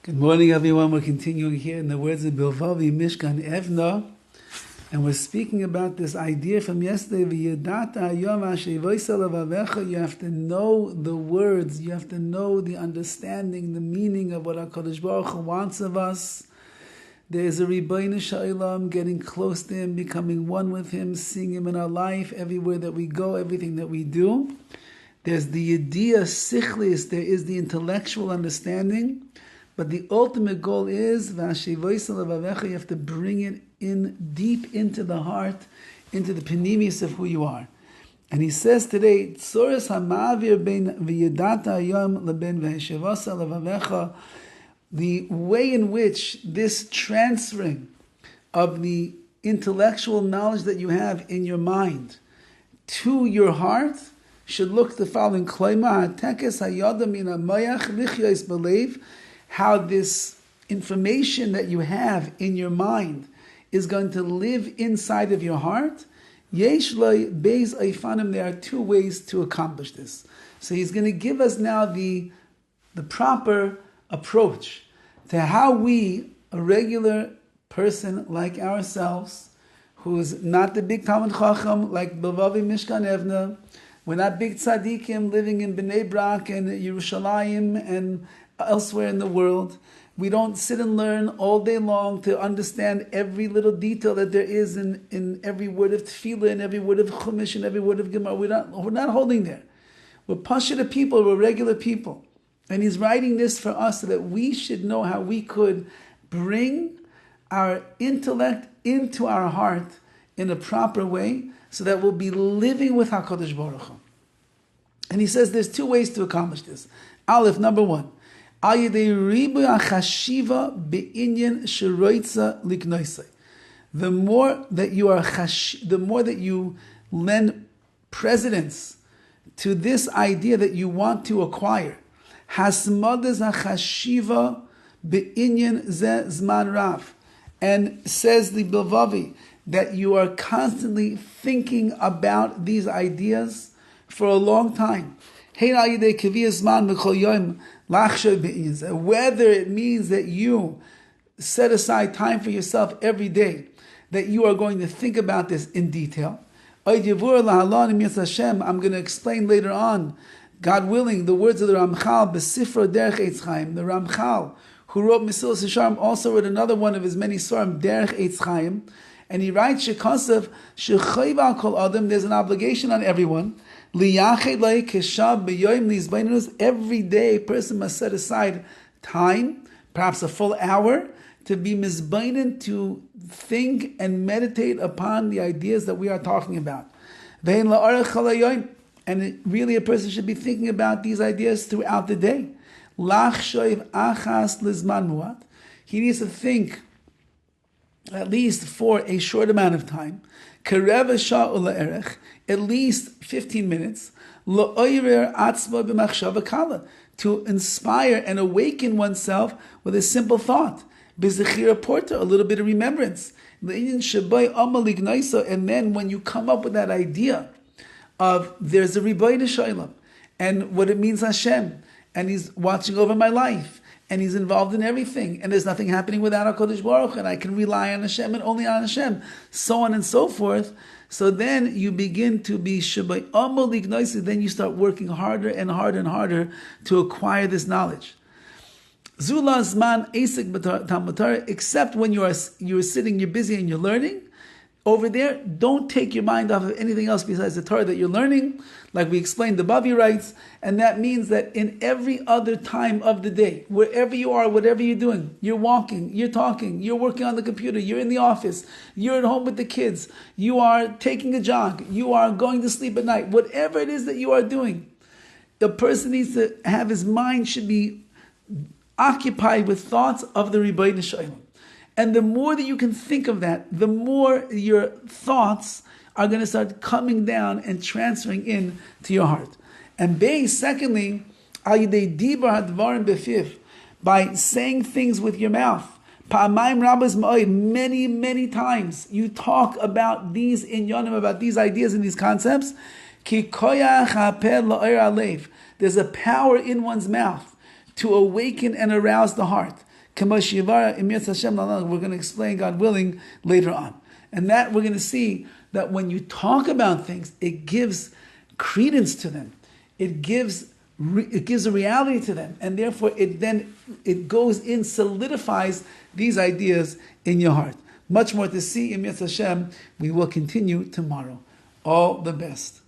Good morning, everyone. We're continuing here in the words of BILVAVI, MISHKAN, EVNEH, and we're speaking about this idea from yesterday. You have to know the words, you have to know the understanding, the meaning of what HaKadosh Baruch Hu wants of us. There is a Rabbi Shalom, getting close to Him, becoming one with Him, seeing Him in our life, everywhere that we go, everything that we do. There's the idea sichlis, there is the intellectual understanding. But the ultimate goal is, you have to bring it in deep into the heart, into the penimis of who you are. And he says today, the way in which this transferring of the intellectual knowledge that you have in your mind to your heart should look the following: how this information that you have in your mind is going to live inside of your heart. There are two ways to accomplish this. So he's going to give us now the proper approach to how we, a regular person like ourselves, who's not the big Talmud Chacham like BILVAVI, MISHKAN, EVNEH, we're not big tzaddikim living in Bnei Brak and Yerushalayim and elsewhere in the world. We don't sit and learn all day long to understand every little detail that there is in every word of tefillah, and every word of chumash, and every word of gemara. We're not holding there. We're pashut people, we're regular people. And he's writing this for us so that we should know how we could bring our intellect into our heart in a proper way, so that we'll be living with HaKadosh Baruch Hu. And he says there's two ways to accomplish this. Aleph, number one, the more that you lend precedence to this idea that you want to acquire, and says the BILVAVI that you are constantly thinking about these ideas for a long time. Whether it means that you set aside time for yourself every day, that you are going to think about this in detail. I'm going to explain later on, God willing, the words of the Ramchal, Besifro Derech Eitz Chaim. The Ramchal, who wrote Mesilas Yesharim, also wrote another one of his many Svarim, Derech Eitz Chaim, and he writes, Shekasav, Shechayv al Kol Adam, there's an obligation on everyone. Every day a person must set aside time, perhaps a full hour, to be mizbainen, to think and meditate upon the ideas that we are talking about. And really a person should be thinking about these ideas throughout the day. He needs to think at least for a short amount of time, at least 15 minutes, to inspire and awaken oneself with a simple thought, a little bit of remembrance. And then when you come up with that idea of there's a Rabbi Shalom, and what it means Hashem, and He's watching over my life, and He's involved in everything, and there's nothing happening without HaKadosh Baruch Hu, and I can rely on Hashem and only on Hashem, so on and so forth. So then you begin to be Shabbai Amal Ignoisi, then you start working harder and harder and harder to acquire this knowledge. Zula Zman Esek Talmud Torah, except when you're sitting, you're busy and you're learning. Over there, don't take your mind off of anything else besides the Torah that you're learning. Like we explained, the Bavi writes, and that means that in every other time of the day, wherever you are, whatever you're doing, you're walking, you're talking, you're working on the computer, you're in the office, you're at home with the kids, you are taking a jog, you are going to sleep at night, whatever it is that you are doing, the person needs to have his mind should be occupied with thoughts of the Rabbi Shalom. And the more that you can think of that, the more your thoughts are going to start coming down and transferring in to your heart. And secondly, by saying things with your mouth. Many, many times you talk about these inyanim, about these ideas and these concepts. There's a power in one's mouth to awaken and arouse the heart. We're going to explain, God willing, later on. And that we're going to see that when you talk about things, it gives credence to them. It gives a reality to them. And therefore, it goes in, solidifies these ideas in your heart. Much more to see in Yetz Hashem. We will continue tomorrow. All the best.